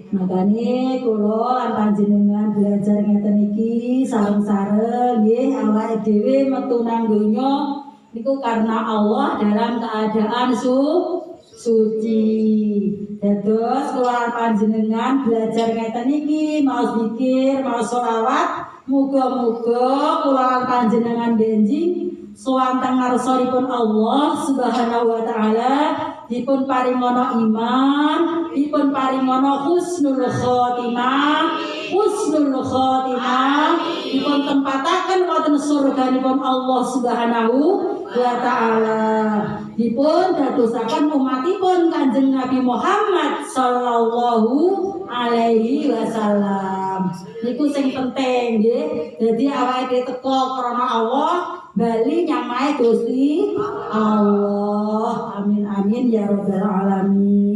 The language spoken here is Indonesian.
Makane kula lan panjenengan belajar ngeten iki sareng-sareng nggih awake dhewe metu nang donya niku karena Allah dalam keadaan suci. Dados kula lan panjenengan belajar ngeten iki mau zikir, mau sholawat, muga-muga kula lan panjenengan benjing sowan teng ngarsanipun Allah Subhanahu wa taala dipun paringono iman, dipun paringono husnul khotimah, dipun tempataken wonten surganipun Allah Subhanahu wa taala. Dipun dadosaken umatipun Kanjeng Nabi Muhammad sallallahu alaihi wasallam. Niku sing penting nggih. Dadi awake teko krana Allah bali nyamae Gusti Allah. Amin amin ya rabbal alamin.